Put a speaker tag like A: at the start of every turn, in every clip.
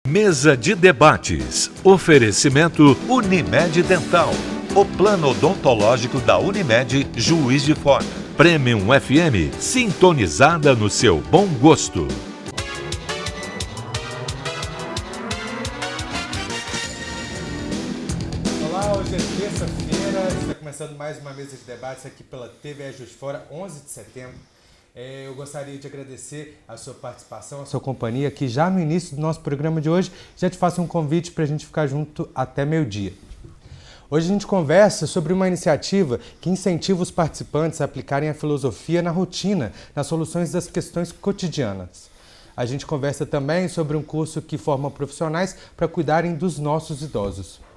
A: Mesa de debates. Oferecimento Unimed Dental. O plano odontológico da Unimed Juiz de Fora. Premium FM, sintonizada no seu bom gosto.
B: Olá, hoje é terça-feira, está começando mais uma mesa de debates aqui pela TV Juiz de Fora, 11 de setembro. Eu gostaria de agradecer a sua participação, a sua companhia, que já no início do nosso programa de hoje já te faço um convite para a gente ficar junto até meio-dia. Hoje a gente conversa sobre uma iniciativa que incentiva os participantes a aplicarem a filosofia na rotina, nas soluções das questões cotidianas. A gente conversa também sobre um curso que forma profissionais para cuidarem dos nossos idosos.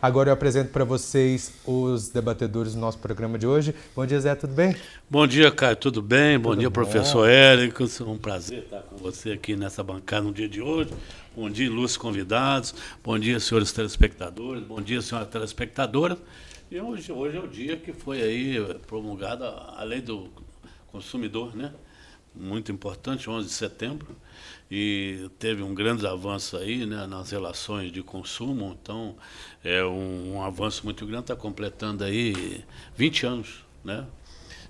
B: Agora eu apresento para vocês os debatedores do nosso programa de hoje. Bom dia, Zé, tudo bem?
C: Bom dia, Caio, tudo bem? Bom dia,
B: bom.
C: professor Érico. É um prazer estar com você aqui nessa bancada no dia de hoje. Bom dia, ilustres convidados. Bom dia, senhores telespectadores. Bom dia, senhora telespectadora. E hoje é o dia que foi aí promulgada a lei do consumidor, né? Muito importante, 11 de setembro. E teve um grande avanço aí, né, nas relações de consumo. Então, é um avanço muito grande, está completando aí 20 anos, né?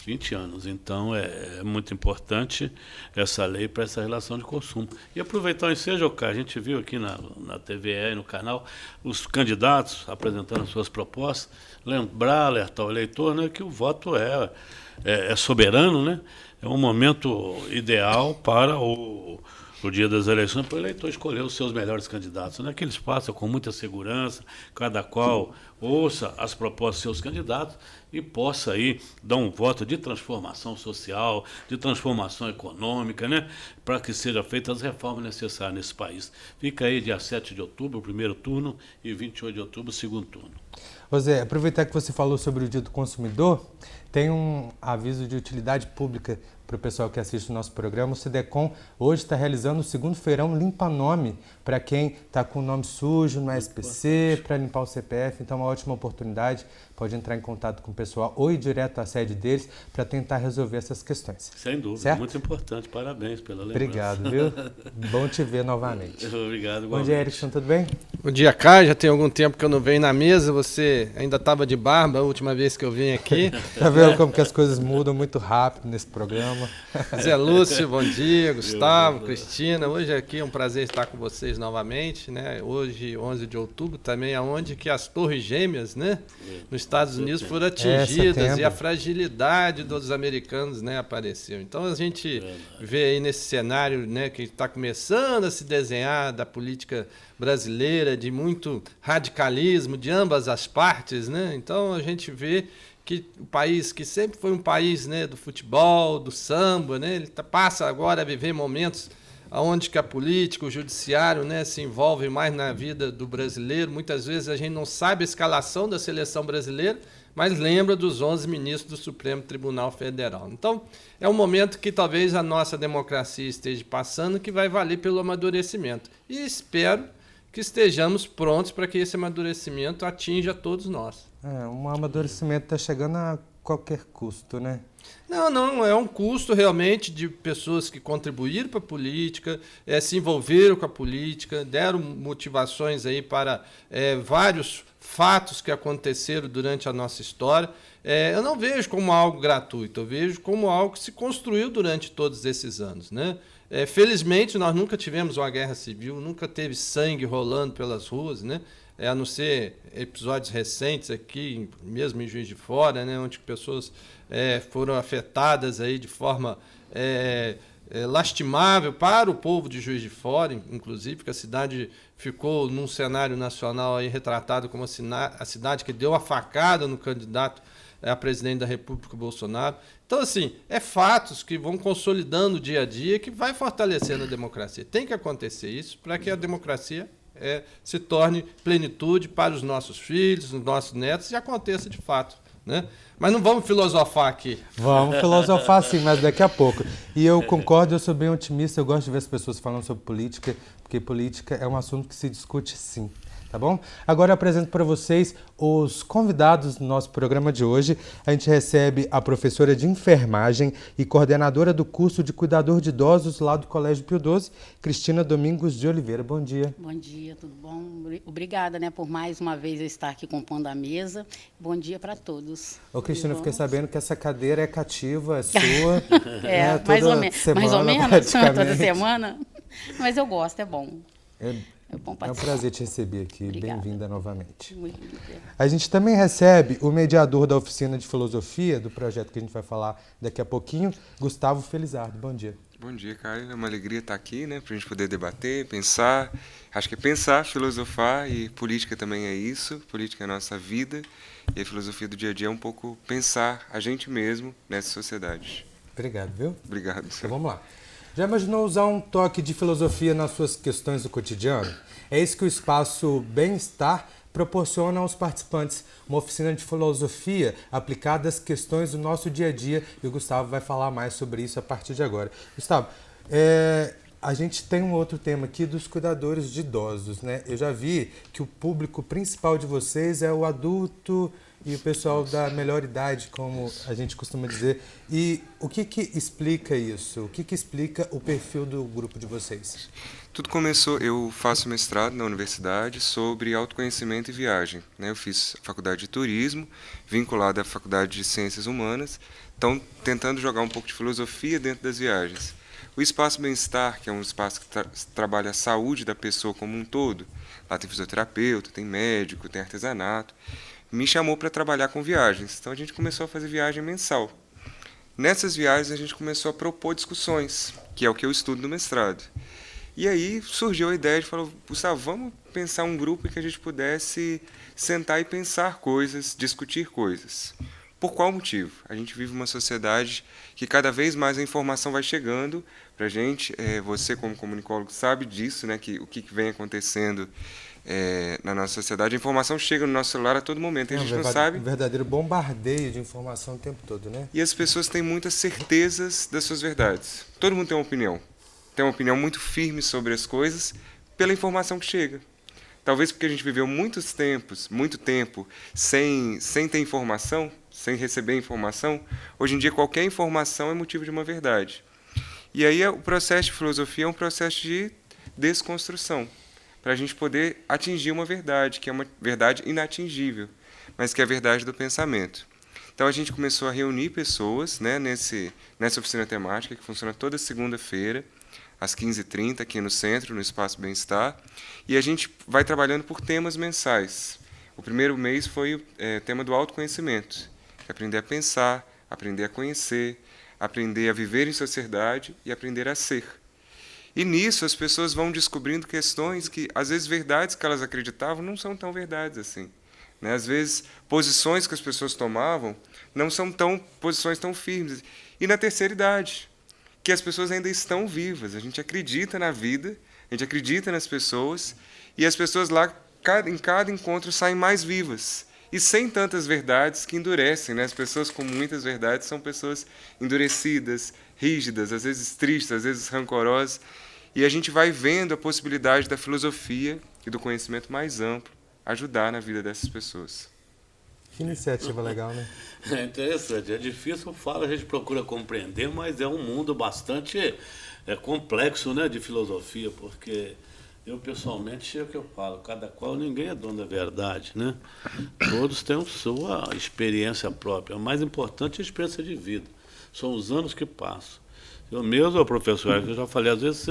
C: 20 anos. Então, é muito importante essa lei para essa relação de consumo. E aproveitar o ensejo, a gente viu aqui na TVE e no canal os candidatos apresentando as suas propostas, lembrar, alertar o eleitor, né, que o voto é soberano, né? É um momento ideal para o dia das eleições, para o eleitor escolher os seus melhores candidatos, né? Que eles passam com muita segurança, cada qual ouça as propostas dos seus candidatos e possa aí dar um voto de transformação social, de transformação econômica, né? Para que sejam feitas as reformas necessárias nesse país. Fica aí dia 7 de outubro, o primeiro turno, e 28 de outubro, o segundo turno.
B: José, aproveitar que você falou sobre o Dia do Consumidor, tem um aviso de utilidade pública para o pessoal que assiste o nosso programa. O SIDECOM hoje está realizando o segundo feirão Limpa Nome para quem está com o nome sujo no SPC, para limpar o CPF. Então é uma ótima oportunidade. Pode entrar em contato com o pessoal ou ir direto à sede deles para tentar resolver essas questões.
C: Sem dúvida,
B: certo?
C: Muito importante. Parabéns pela lembrança.
B: Obrigado, viu? Bom te ver novamente.
C: Obrigado, igualmente.
B: Bom dia, Erickson, tudo bem?
D: Bom dia, Caio. Já tem algum tempo que eu não venho na mesa. Você ainda estava de barba a última vez que eu vim aqui.
B: Tá vendo como que as coisas mudam muito rápido nesse programa?
D: Zé Lúcio, bom dia. Gustavo, Cristina. Hoje aqui é um prazer estar com vocês novamente, né? Hoje, 11 de outubro, também é onde que as Torres Gêmeas, né, nos Estados Unidos foram atingidas e a fragilidade dos americanos, né, apareceu. Então a gente vê aí nesse cenário, né, que está começando a se desenhar da política brasileira, de muito radicalismo de ambas as partes, né? Então a gente vê que o país que sempre foi um país, né, do futebol, do samba, né, ele passa agora a viver momentos onde que a política, o judiciário, né, se envolve mais na vida do brasileiro. Muitas vezes a gente não sabe a escalação da seleção brasileira, mas lembra dos 11 ministros do Supremo Tribunal Federal. Então, é um momento que talvez a nossa democracia esteja passando, que vai valer pelo amadurecimento. E espero que estejamos prontos para que esse amadurecimento atinja todos nós.
B: Um amadurecimento está chegando a qualquer custo, né?
D: Não, é um custo realmente de pessoas que contribuíram para a política, se envolveram com a política, deram motivações aí para vários fatos que aconteceram durante a nossa história. Eu não vejo como algo gratuito, eu vejo como algo que se construiu durante todos esses anos, né? Felizmente, nós nunca tivemos uma guerra civil, nunca teve sangue rolando pelas ruas, né? A não ser episódios recentes aqui, mesmo em Juiz de Fora, né, onde pessoas foram afetadas aí de forma lastimável para o povo de Juiz de Fora, inclusive, porque a cidade ficou num cenário nacional aí retratado como a cidade que deu a facada no candidato a presidente da República, Bolsonaro. Então, assim, fatos que vão consolidando o dia a dia, que vai fortalecendo a democracia. Tem que acontecer isso para que a democracia se torne plenitude para os nossos filhos, os nossos netos, e aconteça de fato, né? Mas não vamos filosofar aqui.
B: Vamos filosofar sim, mas daqui a pouco. E eu concordo, eu sou bem otimista, eu gosto de ver as pessoas falando sobre política, porque política é um assunto que se discute sim. tá bom? Agora eu apresento para vocês os convidados do nosso programa de hoje. A gente recebe a professora de enfermagem e coordenadora do curso de cuidador de idosos lá do Colégio Pio XII, Cristina Domingos de Oliveira. Bom dia.
E: Bom dia, tudo bom? Obrigada, né, por mais uma vez eu estar aqui compondo a mesa. Bom dia para todos.
B: Ô, Cristina, eu fiquei sabendo que essa cadeira é cativa, é sua.
E: É,
B: toda
E: mais ou menos,
B: praticamente.
E: toda semana. Mas eu gosto, é bom.
B: É
E: bom
B: um
E: participar.
B: prazer te receber aqui.
E: Obrigada.
B: Bem-vinda novamente.
E: Muito obrigada.
B: A gente também recebe o mediador da oficina de filosofia, do projeto que a gente vai falar daqui a pouquinho, Gustavo Felizardo. Bom dia.
F: Bom dia, Caio. É uma alegria estar aqui, né, para a gente poder debater, pensar. Acho que é pensar, filosofar, e política também é isso. Política é a nossa vida, e a filosofia do dia a dia é um pouco pensar a gente mesmo nessa sociedade.
B: Obrigado, viu?
F: Obrigado,
B: Então
F: senhor.
B: vamos lá. Já imaginou usar um toque de filosofia nas suas questões do cotidiano? É isso que o espaço Bem-Estar proporciona aos participantes, uma oficina de filosofia aplicada às questões do nosso dia a dia, e o Gustavo vai falar mais sobre isso a partir de agora. Gustavo, a gente tem um outro tema aqui dos cuidadores de idosos, né? Eu já vi que o público principal de vocês é o adulto e o pessoal da melhor idade, como a gente costuma dizer. E o que explica isso? O que explica o perfil do grupo de vocês?
F: Tudo começou, eu faço mestrado na universidade sobre autoconhecimento e viagem, né? Eu fiz faculdade de turismo, vinculado à faculdade de ciências humanas, então tentando jogar um pouco de filosofia dentro das viagens. O Espaço Bem-Estar, que é um espaço que trabalha a saúde da pessoa como um todo, lá tem fisioterapeuta, tem médico, tem artesanato, me chamou para trabalhar com viagens. Então a gente começou a fazer viagem mensal. Nessas viagens a gente começou a propor discussões, que é o que eu estudo no mestrado. E aí surgiu a ideia de falar, Gustavo, vamos pensar um grupo em que a gente pudesse sentar e pensar coisas, discutir coisas. Por qual motivo? A gente vive uma sociedade que cada vez mais a informação vai chegando para a gente. Você, como comunicólogo, sabe disso, né? Que o que vem acontecendo na nossa sociedade. A informação chega no nosso celular a todo momento. A gente não sabe.
B: Um verdadeiro bombardeio de informação o tempo todo, né?
F: E as pessoas têm muitas certezas das suas verdades. Todo mundo tem uma opinião. Tem uma opinião muito firme sobre as coisas pela informação que chega. Talvez porque a gente viveu muito tempo sem ter informação, sem receber informação. Hoje em dia, qualquer informação é motivo de uma verdade. E aí, o processo de filosofia é um processo de desconstrução, para a gente poder atingir uma verdade, que é uma verdade inatingível, mas que é a verdade do pensamento. Então, a gente começou a reunir pessoas, né, nessa oficina temática, que funciona toda segunda-feira, às 15h30, aqui no centro, no Espaço Bem-Estar, e a gente vai trabalhando por temas mensais. O primeiro mês foi o tema do autoconhecimento, que é aprender a pensar, aprender a conhecer, aprender a viver em sociedade e aprender a ser. E nisso as pessoas vão descobrindo questões que, às vezes, verdades que elas acreditavam não são tão verdades assim, né? Às vezes, posições que as pessoas tomavam não são posições tão firmes. E na terceira idade, que as pessoas ainda estão vivas. A gente acredita na vida, a gente acredita nas pessoas, e as pessoas lá, em cada encontro, saem mais vivas. E sem tantas verdades que endurecem, né? As pessoas com muitas verdades são pessoas endurecidas, rígidas, às vezes tristes, às vezes rancorosas. E a gente vai vendo a possibilidade da filosofia e do conhecimento mais amplo ajudar na vida dessas pessoas.
B: Que iniciativa legal, né?
C: É interessante, é difícil falar, a gente procura compreender, mas é um mundo bastante complexo, né, de filosofia, porque eu pessoalmente sei o que eu falo, cada qual, ninguém é dono da verdade, né? Todos têm a sua experiência própria, o mais importante é a experiência de vida, são os anos que passam. Eu mesmo, professor, eu já falei, às vezes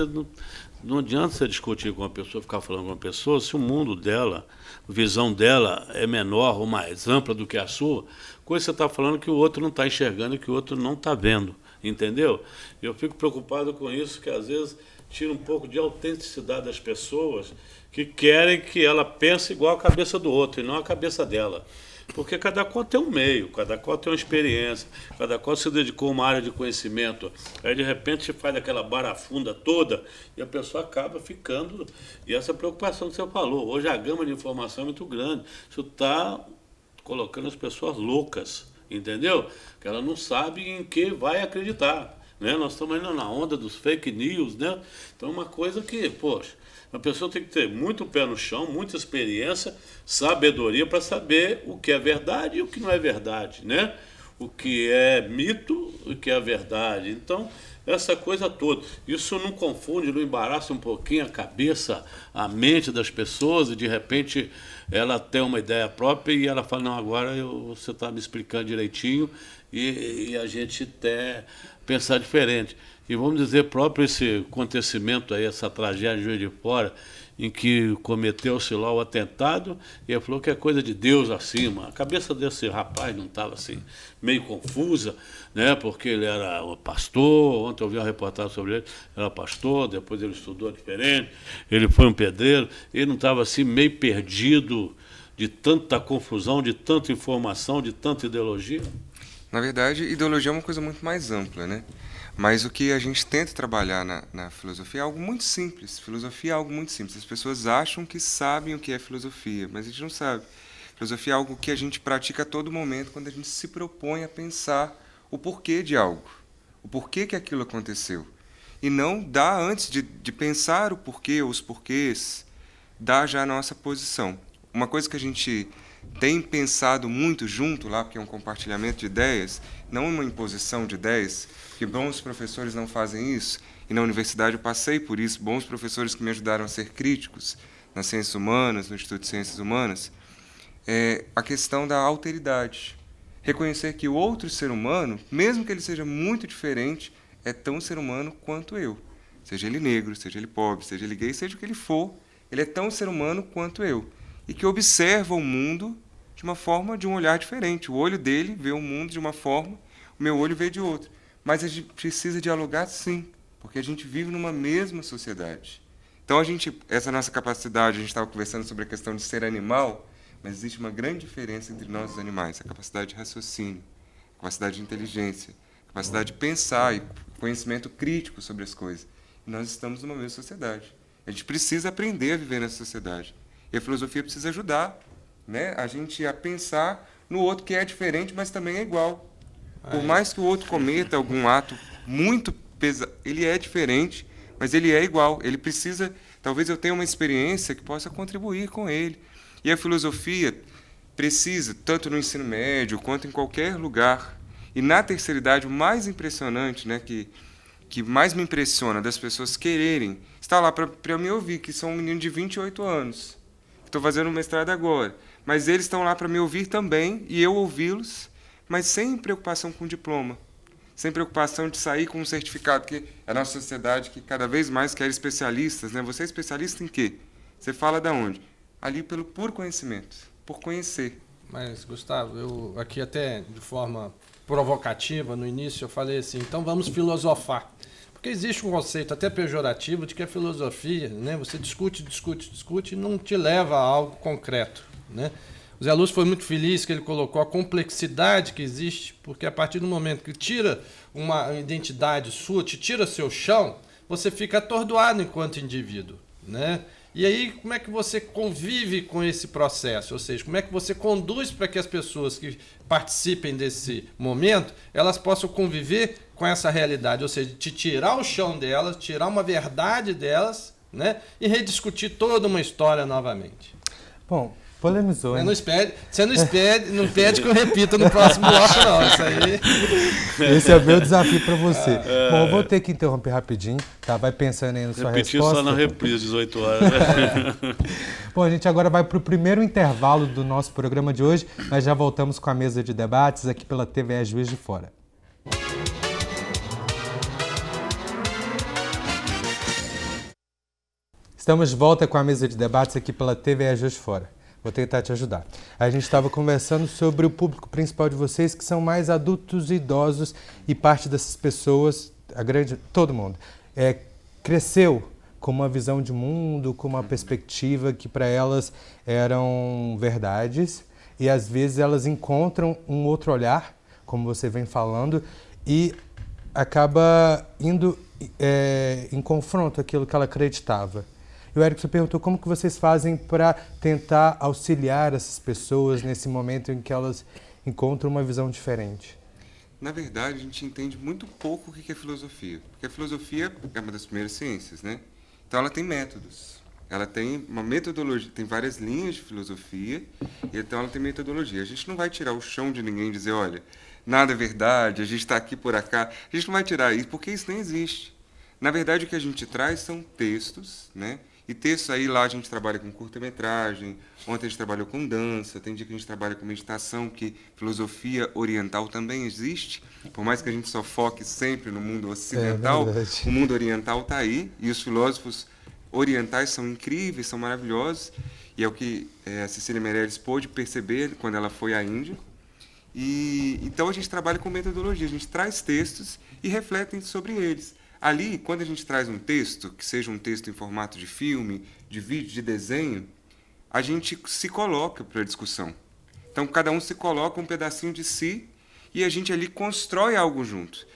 C: não adianta você discutir com uma pessoa, ficar falando com uma pessoa, se o mundo dela, a visão dela é menor ou mais ampla do que a sua, coisa que você está falando que o outro não está enxergando e que o outro não está vendo, entendeu? Eu fico preocupado com isso, que às vezes tira um pouco de autenticidade das pessoas que querem que ela pense igual a cabeça do outro e não a cabeça dela. Porque cada qual tem um meio, cada qual tem uma experiência, cada qual se dedicou a uma área de conhecimento. Aí, de repente, se faz aquela barafunda toda e a pessoa acaba ficando... E essa preocupação que você falou, hoje a gama de informação é muito grande. Isso está colocando as pessoas loucas, entendeu? Que ela não sabe em que vai acreditar, né? Nós estamos ainda na onda dos fake news, né? Então, uma coisa que, poxa... A pessoa tem que ter muito pé no chão, muita experiência, sabedoria para saber o que é verdade e o que não é verdade, né? O que é mito e o que é verdade. Então, essa coisa toda. Isso não confunde, não embaraça um pouquinho a cabeça, a mente das pessoas e de repente ela tem uma ideia própria e ela fala, não, agora você está me explicando direitinho e a gente até pensar diferente. E vamos dizer, próprio esse acontecimento aí, essa tragédia de Juiz de Fora, em que cometeu-se lá o atentado, e ele falou que é coisa de Deus acima. A cabeça desse rapaz não estava assim, meio confusa, né? Porque ele era um pastor, ontem eu vi uma reportagem sobre ele, era pastor, depois ele estudou diferente, ele foi um pedreiro, ele não estava assim meio perdido de tanta confusão, de tanta informação, de tanta ideologia?
F: Na verdade, ideologia é uma coisa muito mais ampla, né? Mas o que a gente tenta trabalhar na filosofia é algo muito simples. Filosofia é algo muito simples. As pessoas acham que sabem o que é filosofia, mas a gente não sabe. Filosofia é algo que a gente pratica a todo momento quando a gente se propõe a pensar o porquê de algo, o porquê que aquilo aconteceu. E não dá, antes de pensar o porquê ou os porquês, dá já a nossa posição. Uma coisa que a gente tem pensado muito junto lá, porque é um compartilhamento de ideias, não uma imposição de ideias, porque bons professores não fazem isso, e na universidade eu passei por isso, bons professores que me ajudaram a ser críticos nas ciências humanas, no Instituto de Ciências Humanas, é a questão da alteridade. Reconhecer que o outro ser humano, mesmo que ele seja muito diferente, é tão ser humano quanto eu. Seja ele negro, seja ele pobre, seja ele gay, seja o que ele for, ele é tão ser humano quanto eu. E que observa o mundo de uma forma, de um olhar diferente. O olho dele vê o mundo de uma forma, o meu olho vê de outra. Mas a gente precisa dialogar sim, porque a gente vive numa mesma sociedade. Então, essa nossa capacidade, a gente estava conversando sobre a questão de ser animal, mas existe uma grande diferença entre nós e os animais, a capacidade de raciocínio, a capacidade de inteligência, a capacidade de pensar e conhecimento crítico sobre as coisas. E nós estamos numa mesma sociedade. A gente precisa aprender a viver nessa sociedade. E a filosofia precisa ajudar, né, a gente a pensar no outro que é diferente, mas também é igual. Por mais que o outro cometa algum ato muito pesado, ele é diferente, mas ele é igual. Ele precisa, talvez eu tenha uma experiência que possa contribuir com ele. E a filosofia precisa, tanto no ensino médio quanto em qualquer lugar. E na terceira idade, o mais impressionante, né, que mais me impressiona das pessoas quererem estar lá para me ouvir, que são um menino de 28 anos. Estou fazendo um mestrado agora. Mas eles estão lá para me ouvir também, e eu ouvi-los, mas sem preocupação com o diploma, sem preocupação de sair com um certificado, porque é a nossa sociedade que cada vez mais quer especialistas, né? Você é especialista em quê? Você fala de onde? Ali pelo puro conhecimento, por conhecer.
D: Mas, Gustavo, eu aqui até de forma provocativa, no início eu falei assim, então vamos filosofar. Porque existe um conceito até pejorativo de que a filosofia, né, você discute e não te leva a algo concreto, né? O Zé Lúcio foi muito feliz que ele colocou a complexidade que existe, porque a partir do momento que tira uma identidade sua, te tira seu chão, você fica atordoado enquanto indivíduo, né? E aí, como é que você convive com esse processo? Ou seja, como é que você conduz para que as pessoas que participem desse momento, elas possam conviver com essa realidade? Ou seja, te tirar o chão delas, tirar uma verdade delas, né? E rediscutir toda uma história novamente.
B: Bom, polemizou, hein?
D: Você não pede que eu repita no próximo bloco, não. Isso aí.
B: Esse é o meu desafio para você. Bom, eu vou ter que interromper rapidinho, tá? Vai pensando aí na sua
C: Repetir
B: resposta.
C: só na reprise, 18 horas. Né?
B: Bom, a gente agora vai para o primeiro intervalo do nosso programa de hoje, mas já voltamos com a mesa de debates aqui pela TVE Juiz de Fora. Estamos de volta com a mesa de debates aqui pela TVE Juiz de Fora. Vou tentar te ajudar. A gente estava conversando sobre o público principal de vocês, que são mais adultos e idosos, e parte dessas pessoas, todo mundo, cresceu com uma visão de mundo, com uma perspectiva que para elas eram verdades, e às vezes elas encontram um outro olhar, como você vem falando, e acaba indo em confronto àquilo que ela acreditava. E o Erickson perguntou como que vocês fazem para tentar auxiliar essas pessoas nesse momento em que elas encontram uma visão diferente.
F: Na verdade, a gente entende muito pouco o que é filosofia. Porque a filosofia é uma das primeiras ciências, né? Então ela tem métodos. Ela tem uma metodologia, tem várias linhas de filosofia, e então ela tem metodologia. A gente não vai tirar o chão de ninguém e dizer, olha, nada é verdade, a gente está aqui por acá. A gente não vai tirar isso, porque isso nem existe. Na verdade, o que a gente traz são textos, né? E textos aí, lá a gente trabalha com curta-metragem, ontem a gente trabalhou com dança, tem dia que a gente trabalha com meditação, que filosofia oriental também existe, por mais que a gente só foque sempre no mundo ocidental, o mundo oriental está aí, e os filósofos orientais são incríveis, são maravilhosos, e é o que a Cecília Meirelles pôde perceber quando ela foi à Índia. E então a gente trabalha com metodologia, a gente traz textos e refletem sobre eles. Ali, quando a gente traz um texto, que seja um texto em formato de filme, de vídeo, de desenho, a gente se coloca para a discussão. Então, cada um se coloca um pedacinho de si e a gente ali constrói algo junto.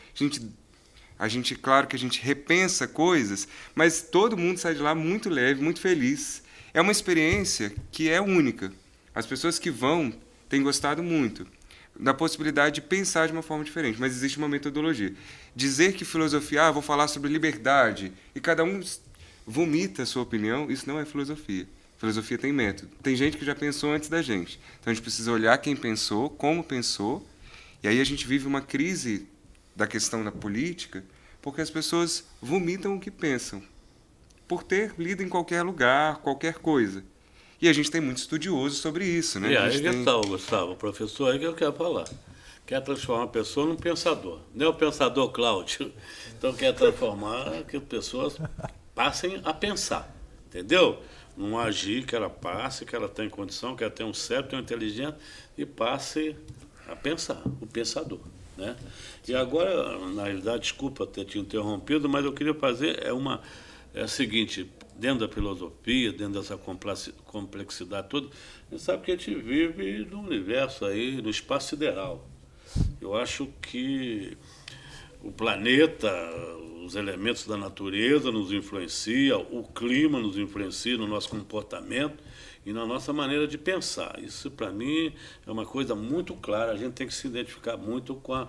F: Claro que a gente repensa coisas, mas todo mundo sai de lá muito leve, muito feliz. É uma experiência que é única. As pessoas que vão têm gostado muito da possibilidade de pensar de uma forma diferente, mas existe uma metodologia. Dizer que filosofia, vou falar sobre liberdade, e cada um vomita a sua opinião, isso não é filosofia. Filosofia tem método. Tem gente que já pensou antes da gente. Então a gente precisa olhar quem pensou, como pensou, e aí a gente vive uma crise da questão da política, porque as pessoas vomitam o que pensam, por ter lido em qualquer lugar, qualquer coisa. E a gente tem muito estudioso sobre isso, né?
C: E aí que está, Gustavo, o professor aí que eu quero falar. Quer transformar a pessoa num pensador. Não é o pensador Cláudio. Então quer transformar que as pessoas passem a pensar. Entendeu? Não agir, que ela passe, que ela tenha condição, que ela tenha um cérebro, tenha uma inteligência e passe a pensar, o pensador. Né? E agora, na realidade, desculpa ter te interrompido, mas eu queria fazer é o seguinte, dentro da filosofia, dentro dessa complexidade toda, a gente sabe que a gente vive num universo aí, no espaço sideral. Eu acho que o planeta, os elementos da natureza nos influenciam, o clima nos influencia no nosso comportamento e na nossa maneira de pensar. Isso, para mim, é uma coisa muito clara. A gente tem que se identificar muito com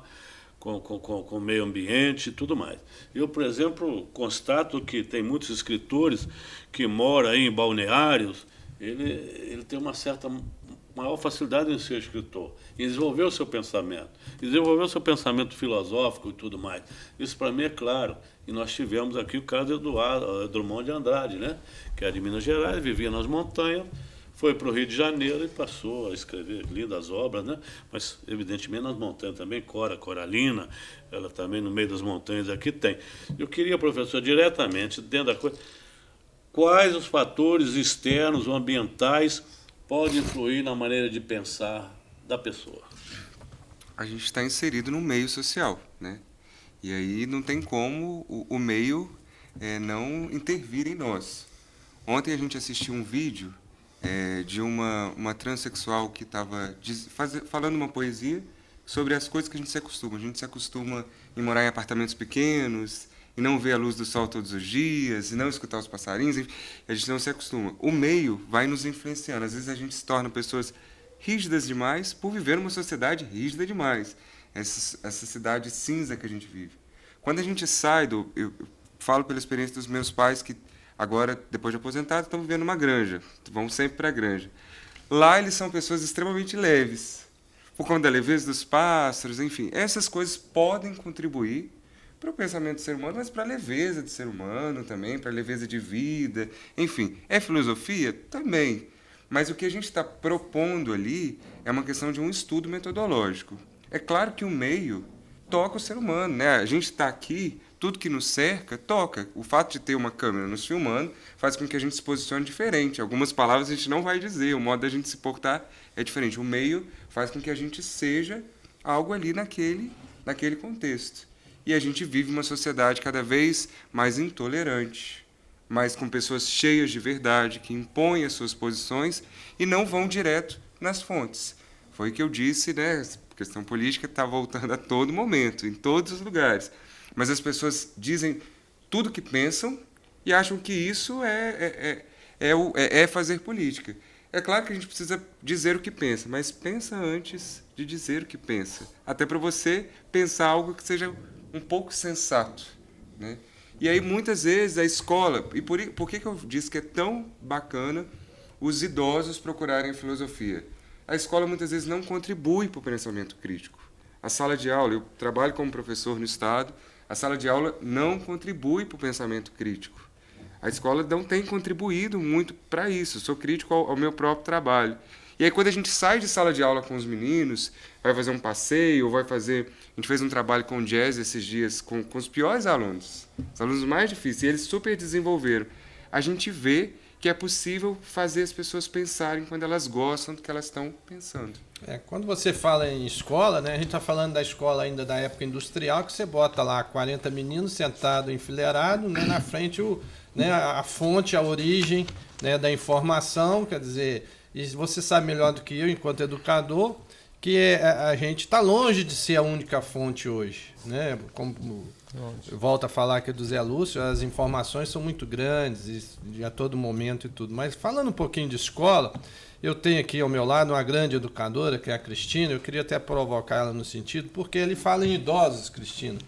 C: o meio ambiente e tudo mais. Eu, por exemplo, constato que tem muitos escritores que moram aí em balneários, ele tem uma certa maior facilidade em ser escritor, em desenvolver o seu pensamento filosófico e tudo mais. Isso para mim é claro. E nós tivemos aqui o caso do Drummond de Andrade, né? Que é de Minas Gerais, vivia nas montanhas, foi para o Rio de Janeiro e passou a escrever lindas obras, né? Mas, evidentemente, nas montanhas também, Coralina, ela também no meio das montanhas aqui tem. Eu queria, professor, diretamente, dentro da coisa, quais os fatores externos ou ambientais podem influir na maneira de pensar da pessoa?
F: A gente está inserido no meio social, né? E aí não tem como o meio não intervir em nós. Ontem a gente assistiu um vídeo de uma transexual que estava falando uma poesia sobre as coisas que a gente se acostuma. A gente se acostuma em morar em apartamentos pequenos, e não ver a luz do sol todos os dias, e não escutar os passarinhos, a gente não se acostuma. O meio vai nos influenciando. Às vezes a gente se torna pessoas rígidas demais por viver numa sociedade rígida demais. Essa cidade cinza que a gente vive. Quando a gente sai eu falo pela experiência dos meus pais que agora, depois de aposentados, estão vivendo numa granja, vão sempre para a granja. Lá eles são pessoas extremamente leves, por conta da leveza dos pássaros, enfim. Essas coisas podem contribuir para o pensamento do ser humano, mas para a leveza do ser humano também, para a leveza de vida, enfim. É filosofia? Também. Mas o que a gente está propondo ali é uma questão de um estudo metodológico. É claro que o meio toca o ser humano, né? A gente está aqui, tudo que nos cerca toca. O fato de ter uma câmera nos filmando faz com que a gente se posicione diferente. Algumas palavras a gente não vai dizer, o modo da gente se portar é diferente. O meio faz com que a gente seja algo ali naquele contexto. E a gente vive uma sociedade cada vez mais intolerante, mas com pessoas cheias de verdade, que impõem as suas posições e não vão direto nas fontes. Foi o que eu disse, né? A questão política está voltando a todo momento, em todos os lugares. Mas as pessoas dizem tudo o que pensam e acham que isso é fazer política. É claro que a gente precisa dizer o que pensa, mas pensa antes de dizer o que pensa. Até para você pensar algo que seja um pouco sensato, né? E aí, muitas vezes, a escola... E por que eu disse que é tão bacana os idosos procurarem a filosofia? A escola, muitas vezes, não contribui para o pensamento crítico. A sala de aula, eu trabalho como professor no Estado, a sala de aula não contribui para o pensamento crítico. A escola não tem contribuído muito para isso. Eu sou crítico ao meu próprio trabalho. E aí, quando a gente sai de sala de aula com os meninos, vai fazer um passeio, vai fazer... A gente fez um trabalho com jazz esses dias, com os piores alunos, os alunos mais difíceis, e eles super desenvolveram. A gente vê que é possível fazer as pessoas pensarem quando elas gostam do que elas estão pensando.
D: Quando você fala em escola, né, a gente está falando da escola ainda da época industrial, que você bota lá 40 meninos sentados enfileirados, né, na frente a fonte, a origem, né, da informação, quer dizer, e você sabe melhor do que eu, enquanto educador, que a gente está longe de ser a única fonte hoje, né? Como eu volto a falar aqui do Zé Lúcio, as informações são muito grandes e a todo momento e tudo. Mas falando um pouquinho de escola, eu tenho aqui ao meu lado uma grande educadora, que é a Cristina. Eu queria até provocar ela no sentido, porque ele fala em idosos, Cristina,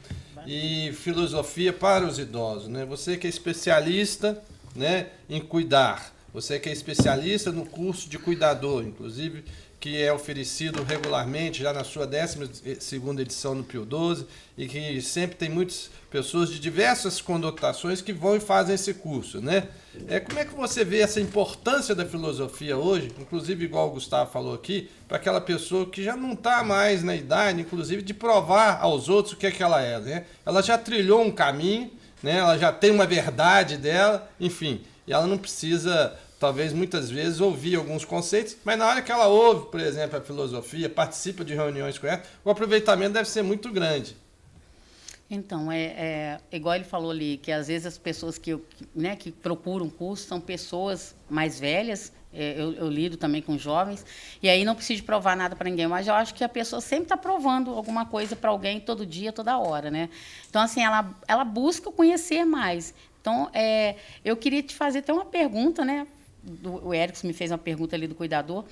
D: e filosofia para os idosos, né? Você que é especialista, né, em cuidar, você que é especialista no curso de cuidador, inclusive, que é oferecido regularmente, já na sua 12ª edição no Pio XII, e que sempre tem muitas pessoas de diversas conotações que vão e fazem esse curso, né? Como é que você vê essa importância da filosofia hoje, inclusive igual o Gustavo falou aqui, para aquela pessoa que já não está mais na idade, inclusive, de provar aos outros o que é que ela é, né? Ela já trilhou um caminho, né? Ela já tem uma verdade dela, enfim, e ela não precisa... talvez muitas vezes ouvir alguns conceitos, mas na hora que ela ouve, por exemplo, a filosofia, participa de reuniões com ela, o aproveitamento deve ser muito grande.
E: Então, igual ele falou ali, que às vezes as pessoas que procuram curso são pessoas mais velhas, eu lido também com jovens, e aí não preciso provar nada para ninguém, mas eu acho que a pessoa sempre está provando alguma coisa para alguém todo dia, toda hora, né? Então, assim, ela busca conhecer mais. Então, eu queria te fazer até uma pergunta, né? O Erickson me fez uma pergunta ali do cuidador.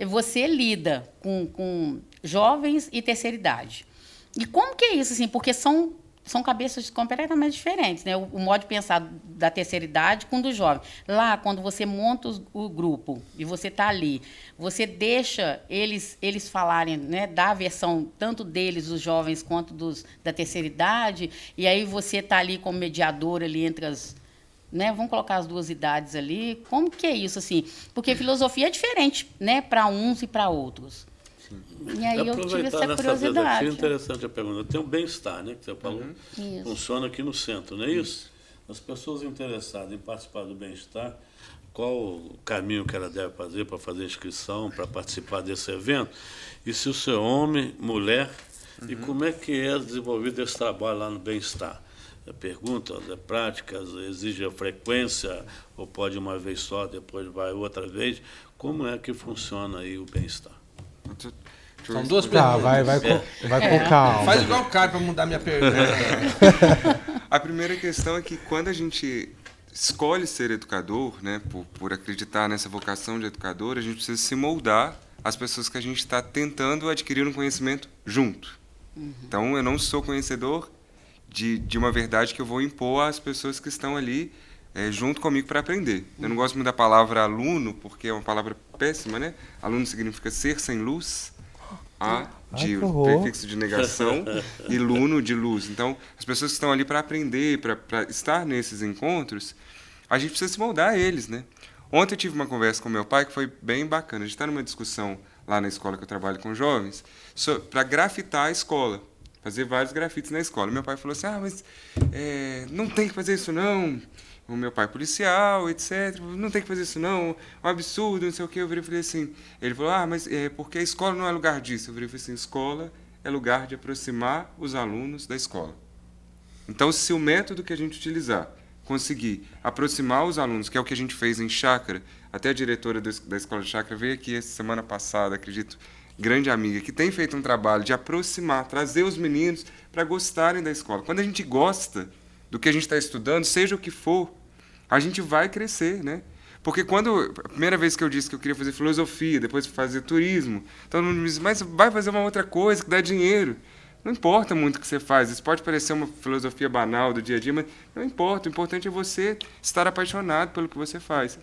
E: Você lida com jovens e terceira idade. E como que é isso? Assim, porque são cabeças completamente diferentes, né? O modo de pensar da terceira idade com o do jovem. Lá, quando você monta o grupo e você está ali, você deixa eles falarem, né? Da versão tanto deles, os jovens, quanto da terceira idade, e aí você está ali como mediador ali entre as... né? Vamos colocar as duas idades ali. Como que é isso, assim? Porque filosofia é diferente, né? Para uns e para outros. Sim. E aí eu tive essa curiosidade.
C: Aqui, interessante a pergunta. Tem o bem-estar, né? Que você falou.
E: Isso.
C: Funciona aqui no centro, não é isso? As pessoas interessadas em participar do bem-estar, qual o caminho que ela deve fazer para fazer inscrição, para participar desse evento? E se o seu homem, mulher, e como é que é desenvolvido esse trabalho lá no bem-estar? Perguntas, práticas, exige a frequência, ou pode uma vez só, depois vai outra vez. Como é que funciona aí o bem-estar?
D: São duas perguntas.
B: Vai com calma.
D: Faz igual o cara para mudar minha pergunta.
F: A primeira questão é que quando a gente escolhe ser educador, né, por acreditar nessa vocação de educador, a gente precisa se moldar às pessoas que a gente está tentando adquirir um conhecimento junto. Então, eu não sou conhecedor de uma verdade que eu vou impor às pessoas que estão ali junto comigo para aprender. Eu não gosto muito da palavra aluno, porque é uma palavra péssima, né? Aluno significa ser sem luz, de prefixo de negação, e luno, de luz. Então, as pessoas que estão ali para aprender, para estar nesses encontros, a gente precisa se moldar a eles, né? Ontem eu tive uma conversa com meu pai que foi bem bacana. A gente está numa discussão lá na escola que eu trabalho com jovens, para grafitar a escola. Fazer vários grafites na escola. Meu pai falou assim, mas não tem que fazer isso não. O meu pai é policial, etc. Não tem que fazer isso não. É um absurdo, não sei o quê. Eu virei e falei assim. Ele falou, mas porque a escola não é lugar disso. Eu virei e falei assim, escola é lugar de aproximar os alunos da escola. Então, se o método que a gente utilizar conseguir aproximar os alunos, que é o que a gente fez em Chácara, até a diretora da escola de Chácara veio aqui essa semana passada, acredito, grande amiga, que tem feito um trabalho de aproximar, trazer os meninos para gostarem da escola. Quando a gente gosta do que a gente está estudando, seja o que for, a gente vai crescer, né? Porque a primeira vez que eu disse que eu queria fazer filosofia, depois fazer turismo, todo mundo me disse, mas vai fazer uma outra coisa que dá dinheiro. Não importa muito o que você faz, isso pode parecer uma filosofia banal do dia a dia, mas não importa, o importante é você estar apaixonado pelo que você faz.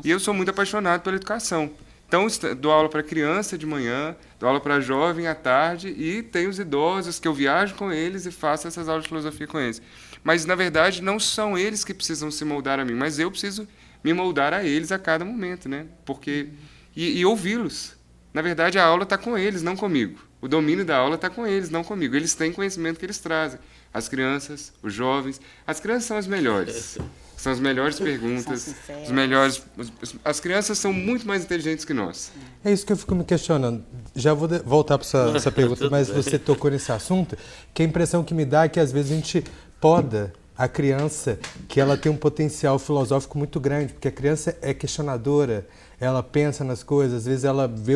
F: E eu sou muito apaixonado pela educação. Então, dou aula para criança de manhã, dou aula para jovem à tarde e tenho os idosos que eu viajo com eles e faço essas aulas de filosofia com eles. Mas, na verdade, não são eles que precisam se moldar a mim, mas eu preciso me moldar a eles a cada momento, né? Porque, e ouvi-los. Na verdade, a aula está com eles, não comigo. O domínio da aula está com eles, não comigo. Eles têm conhecimento que eles trazem. As crianças, os jovens. As crianças são as melhores. São as melhores perguntas. Os melhores. As crianças são muito mais inteligentes que nós.
B: É isso que eu fico me questionando. Já vou voltar para essa pergunta, mas você tocou nesse assunto, que a impressão que me dá é que às vezes a gente poda a criança, que ela tem um potencial filosófico muito grande, porque a criança é questionadora, ela pensa nas coisas, às vezes ela vê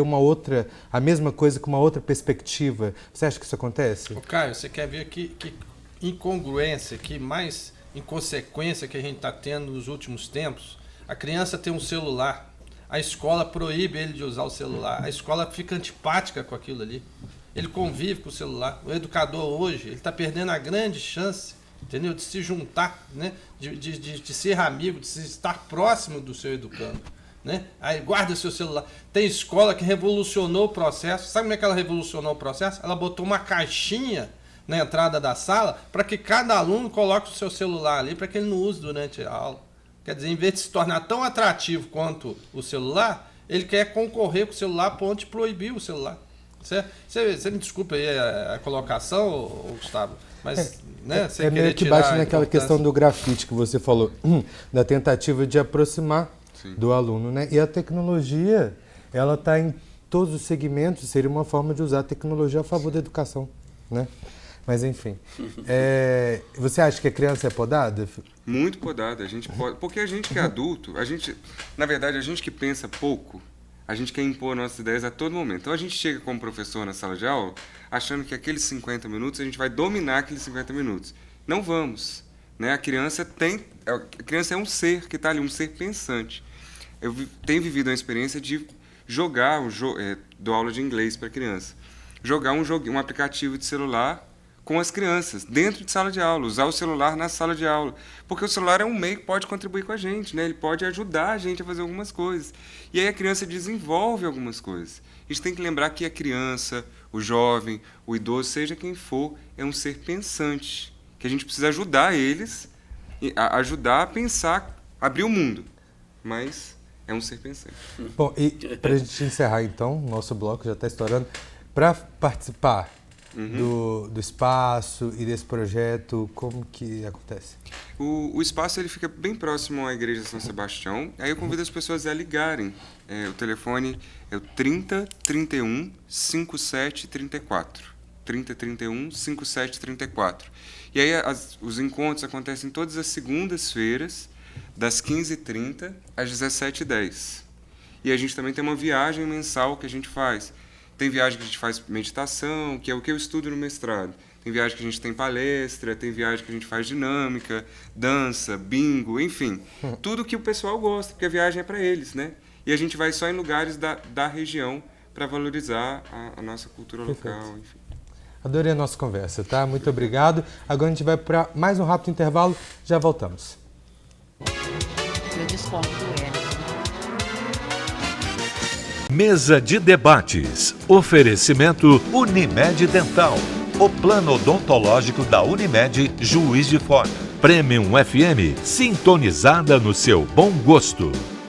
B: a mesma coisa com uma outra perspectiva. Você acha que isso acontece?
D: Ô, Caio, você quer ver que incongruência, que mais inconsequência que a gente está tendo nos últimos tempos? A criança tem um celular, a escola proíbe ele de usar o celular, a escola fica antipática com aquilo ali, ele convive com o celular. O educador hoje, ele está perdendo a grande chance, entendeu? De se juntar, né? de ser amigo, de estar próximo do seu educando. Né? Aí guarda seu celular. Tem escola que revolucionou o processo. Sabe como é que ela revolucionou o processo? Ela botou uma caixinha na entrada da sala para que cada aluno coloque o seu celular ali para que ele não use durante a aula. Quer dizer, em vez de se tornar tão atrativo quanto o celular, ele quer concorrer com o celular a ponto de proibir o celular. Você me desculpa aí a colocação, Gustavo, mas né,
B: é meio que bate naquela questão do grafite que você falou, da tentativa de aproximar do aluno, né? E a tecnologia, ela está em todos os segmentos, seria uma forma de usar a tecnologia a favor da educação, né? Mas enfim, você acha que a criança é podada?
F: Muito podada, porque a gente que é adulto, na verdade, a gente que pensa pouco, a gente quer impor nossas ideias a todo momento. Então a gente chega como professor na sala de aula, achando que aqueles 50 minutos a gente vai dominar aqueles 50 minutos. Não vamos, né? A criança é um ser que está ali, um ser pensante. Eu tenho vivido uma experiência de jogar, dou aula de inglês para criança, jogar um aplicativo de celular com as crianças, dentro de sala de aula, usar o celular na sala de aula, porque o celular é um meio que pode contribuir com a gente, né? Ele pode ajudar a gente a fazer algumas coisas, e aí a criança desenvolve algumas coisas. A gente tem que lembrar que a criança, o jovem, o idoso, seja quem for, é um ser pensante, que a gente precisa ajudar eles, ajudar a pensar, abrir o mundo, mas é um ser pensante.
B: Bom, e para a gente encerrar então, nosso bloco já está estourando, para participar do espaço e desse projeto, como que acontece?
F: O espaço ele fica bem próximo à Igreja São Sebastião. Aí eu convido as pessoas a ligarem. O telefone é o 30 31 57 34. 30 31 57 34. E aí os encontros acontecem todas as segundas-feiras, das 15h30 às 17h10. E a gente também tem uma viagem mensal que a gente faz. Tem viagem que a gente faz meditação, que é o que eu estudo no mestrado. Tem viagem que a gente tem palestra, tem viagem que a gente faz dinâmica, dança, bingo, enfim. Tudo que o pessoal gosta, porque a viagem é para eles, né? E a gente vai só em lugares da região para valorizar a nossa cultura local, enfim.
B: Adorei a nossa conversa, tá? Muito obrigado. Agora a gente vai para mais um rápido intervalo, já voltamos.
E: Eu discordo do Hélio.
A: Mesa de debates. Oferecimento Unimed Dental. O plano odontológico da Unimed Juiz de Fora. Premium FM, sintonizada no seu bom gosto.